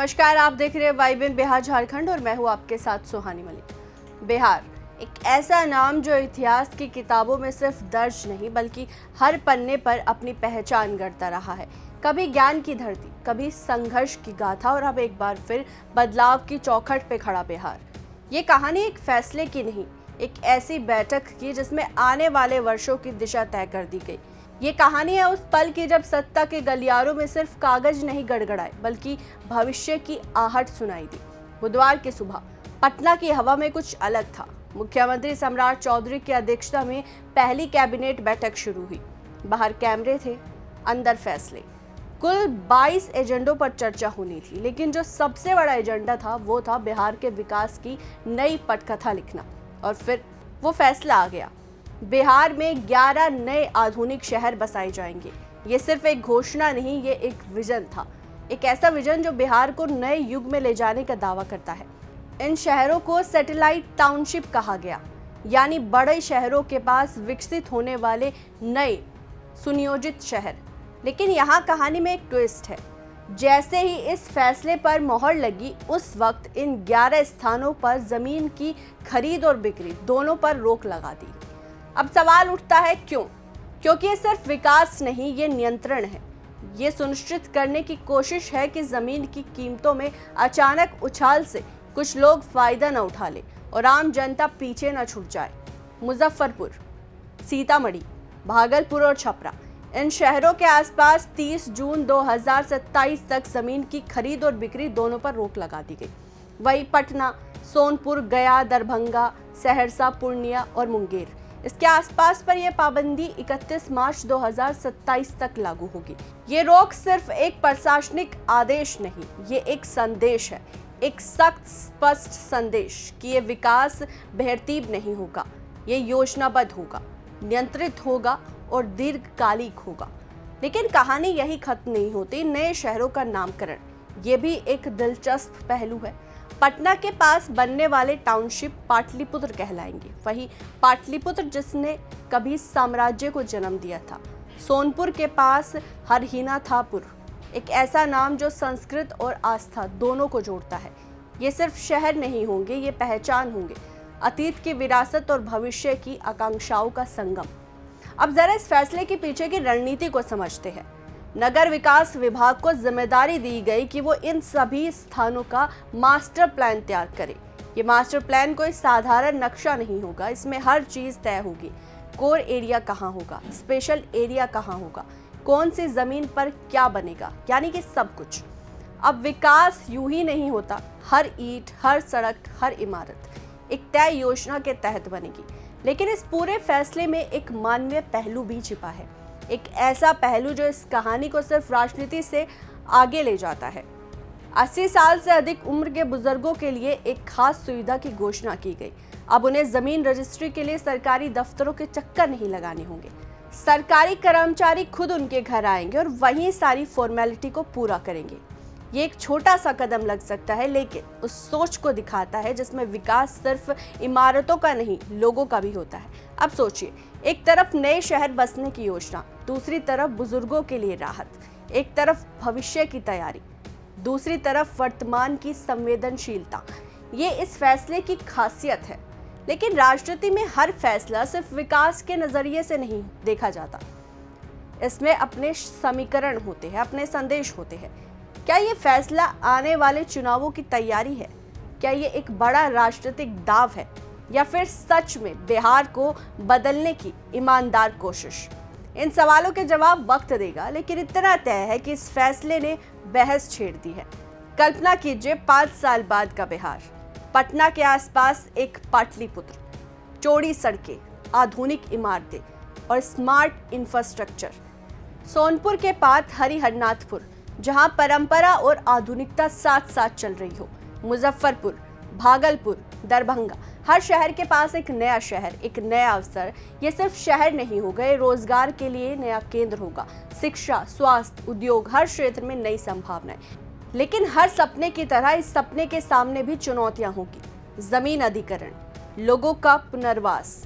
नमस्कार, आप देख रहे हैं वाइब इन बिहार झारखंड और मैं हूं आपके साथ सुहानी मलिक। बिहार एक ऐसा नाम जो इतिहास की किताबों में सिर्फ दर्ज नहीं बल्कि हर पन्ने पर अपनी पहचान गढ़ता रहा है। कभी ज्ञान की धरती, कभी संघर्ष की गाथा और अब एक बार फिर बदलाव की चौखट पे खड़ा बिहार। ये कहानी एक फैसले की नहीं, एक ऐसी बैठक की जिसमें आने वाले वर्षों की दिशा तय कर दी गई। ये कहानी है उस पल की जब सत्ता के गलियारों में सिर्फ कागज नहीं गड़गड़ाए बल्कि भविष्य की आहट सुनाई दी। बुधवार की सुबह पटना की हवा में कुछ अलग था। मुख्यमंत्री सम्राट चौधरी की अध्यक्षता में पहली कैबिनेट बैठक शुरू हुई। बाहर कैमरे थे, अंदर फैसले। कुल 22 एजेंडों पर चर्चा होनी थी, लेकिन जो सबसे बड़ा एजेंडा था वो था बिहार के विकास की नई पटकथा लिखना। और फिर वो फैसला आ गया। बिहार में 11 नए आधुनिक शहर बसाए जाएंगे। ये सिर्फ एक घोषणा नहीं, ये एक विजन था। एक ऐसा विजन जो बिहार को नए युग में ले जाने का दावा करता है। इन शहरों को सैटेलाइट टाउनशिप कहा गया, यानी बड़े शहरों के पास विकसित होने वाले नए सुनियोजित शहर। लेकिन यहाँ कहानी में एक ट्विस्ट है। जैसे ही इस फैसले पर मोहर लगी, उस वक्त इन 11 स्थानों पर जमीन की खरीद और बिक्री दोनों पर रोक लगा दी। अब सवाल उठता है क्यों? क्योंकि ये सिर्फ विकास नहीं, ये नियंत्रण है। ये सुनिश्चित करने की कोशिश है कि जमीन की कीमतों में अचानक उछाल से कुछ लोग फायदा न उठा ले और आम जनता पीछे न छूट जाए। मुजफ्फरपुर, सीतामढ़ी, भागलपुर और छपरा, इन शहरों के आसपास 30 जून 2027 तक जमीन की खरीद और बिक्री दोनों पर रोक लगा दी गई। वहीं पटना, सोनपुर, गया, दरभंगा, सहरसा, पूर्णिया और मुंगेर, इसके आसपास पर यह पाबंदी 31 मार्च 2027 तक लागू होगी। ये रोक सिर्फ एक प्रशासनिक आदेश नहीं, ये एक संदेश है, एक सख्त स्पष्ट संदेश कि ये विकास बेतरतीब नहीं होगा, ये योजनाबद्ध होगा, नियंत्रित होगा और दीर्घकालिक होगा। लेकिन कहानी यही खत्म नहीं होती। नए शहरों का नामकरण, ये भी एक दिलचस्प पहलू है। पटना के पास बनने वाले टाउनशिप पाटलिपुत्र कहलाएंगे। वही पाटलिपुत्र जिसने कभी साम्राज्य को जन्म दिया था। सोनपुर के पास हरहिनाथापुर, एक ऐसा नाम जो संस्कृत और आस्था दोनों को जोड़ता है। ये सिर्फ शहर नहीं होंगे, ये पहचान होंगे, अतीत की विरासत और भविष्य की आकांक्षाओं का संगम। अब जरा इस फैसले के पीछे की रणनीति को समझते हैं। नगर विकास विभाग को जिम्मेदारी दी गई कि वो इन सभी स्थानों का मास्टर प्लान तैयार करे। ये मास्टर प्लान कोई साधारण नक्शा नहीं होगा, इसमें हर चीज तय होगी। कोर एरिया कहाँ होगा, स्पेशल एरिया कहाँ होगा, कौन सी जमीन पर क्या बनेगा, यानी कि सब कुछ। अब विकास यूं ही नहीं होता। हर ईंट, हर सड़क, हर इमारत एक तय योजना के तहत बनेगी। लेकिन इस पूरे फैसले में एक मानवीय पहलू भी छिपा है, एक ऐसा पहलू जो इस कहानी को सिर्फ राजनीति से आगे ले जाता है। 80 साल से अधिक उम्र के बुजुर्गों के लिए एक खास सुविधा की घोषणा की गई। अब उन्हें जमीन रजिस्ट्री के लिए सरकारी दफ्तरों के चक्कर नहीं लगाने होंगे। सरकारी कर्मचारी खुद उनके घर आएंगे और वहीं सारी फॉर्मेलिटी को पूरा करेंगे। ये एक छोटा सा कदम लग सकता है, लेकिन उस सोच को दिखाता है जिसमें विकास सिर्फ इमारतों का नहीं, लोगों का भी होता है। अब सोचिए, एक तरफ नए शहर बसने की योजना, दूसरी तरफ बुजुर्गों के लिए राहत, एक तरफ भविष्य की तैयारी, दूसरी तरफ वर्तमान की संवेदनशीलता। ये इस फैसले की खासियत है। लेकिन राजनीति में हर फैसला सिर्फ विकास के नजरिए से नहीं देखा जाता। इसमें अपने समीकरण होते हैं, अपने संदेश होते हैं। क्या ये फैसला आने वाले चुनावों की तैयारी है? क्या ये एक बड़ा राजनीतिक दाव है, या फिर सच में बिहार को बदलने की ईमानदार कोशिश? इन सवालों के जवाब वक्त देगा, लेकिन इतना तय है कि इस फैसले ने बहस छेड़ दी है। कल्पना कीजिए 5 साल बाद का बिहार। पटना के आसपास एक पाटलिपुत्र, चौड़ी सड़कें, आधुनिक इमारतें और स्मार्ट इंफ्रास्ट्रक्चर। सोनपुर के पास हरिहरनाथपुर, जहां परंपरा और आधुनिकता साथ साथ चल रही हो। मुजफ्फरपुर, भागलपुर, दरभंगा, हर शहर के पास एक नया शहर, एक नया अवसर। ये सिर्फ शहर नहीं होगा, ये रोजगार के लिए नया केंद्र होगा। शिक्षा, स्वास्थ्य, उद्योग, हर क्षेत्र में नई संभावनाएं। लेकिन हर सपने की तरह इस सपने के सामने भी चुनौतियां होगी। जमीन अधिग्रहण, लोगों का पुनर्वास,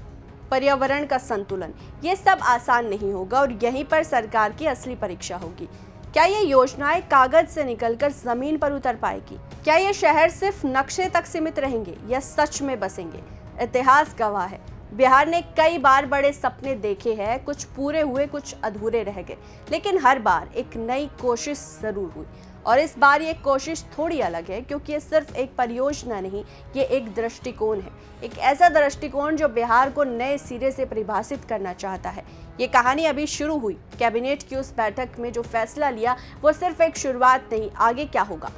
पर्यावरण का संतुलन, ये सब आसान नहीं होगा और यहीं पर सरकार की असली परीक्षा होगी। क्या ये योजनाएं कागज से निकलकर जमीन पर उतर पाएगी? क्या ये शहर सिर्फ नक्शे तक सीमित रहेंगे या सच में बसेंगे? इतिहास गवाह है, बिहार ने कई बार बड़े सपने देखे हैं, कुछ पूरे हुए, कुछ अधूरे रह गए, लेकिन हर बार एक नई कोशिश जरूर हुई। और इस बार ये कोशिश थोड़ी अलग है, क्योंकि ये सिर्फ एक परियोजना नहीं, ये एक दृष्टिकोण है, एक ऐसा दृष्टिकोण जो बिहार को नए सिरे से परिभाषित करना चाहता है। ये कहानी अभी शुरू हुई। कैबिनेट की उस बैठक में जो फैसला लिया वो सिर्फ एक शुरुआत नहीं, आगे क्या होगा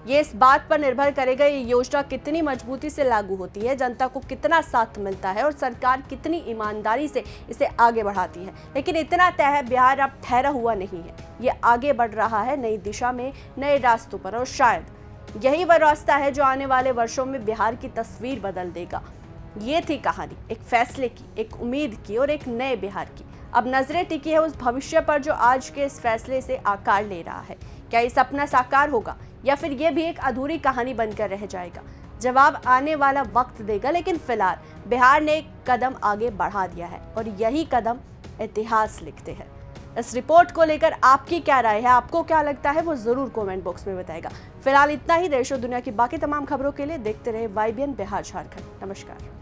ये इस बात पर निर्भर करेगा ये योजना कितनी मजबूती से लागू होती है, जनता को कितना साथ मिलता है और सरकार कितनी ईमानदारी से इसे आगे बढ़ाती है। लेकिन इतना तय है, बिहार अब ठहरा हुआ नहीं है, ये आगे बढ़ रहा है नई दिशा में, नए रास्तों पर, और शायद यही वह रास्ता है जो आने वाले वर्षों में बिहार की तस्वीर बदल देगा। ये थी कहानी, एक फैसले की, एक उम्मीद की और एक नए बिहार की। अब नजरें टिकी है उस भविष्य पर जो आज के इस फैसले से आकार ले रहा है। क्या ये सपना साकार होगा या फिर ये भी एक अधूरी कहानी बनकर रह जाएगा? जवाब आने वाला वक्त देगा, लेकिन फिलहाल बिहार ने एक कदम आगे बढ़ा दिया है और यही कदम इतिहास लिखते हैं। इस रिपोर्ट को लेकर आपकी क्या राय है, आपको क्या लगता है, वो जरूर कमेंट बॉक्स में बताएगा। फिलहाल इतना ही। देश और दुनिया की बाकी तमाम खबरों के लिए देखते रहे YBN बिहार झारखंड। नमस्कार।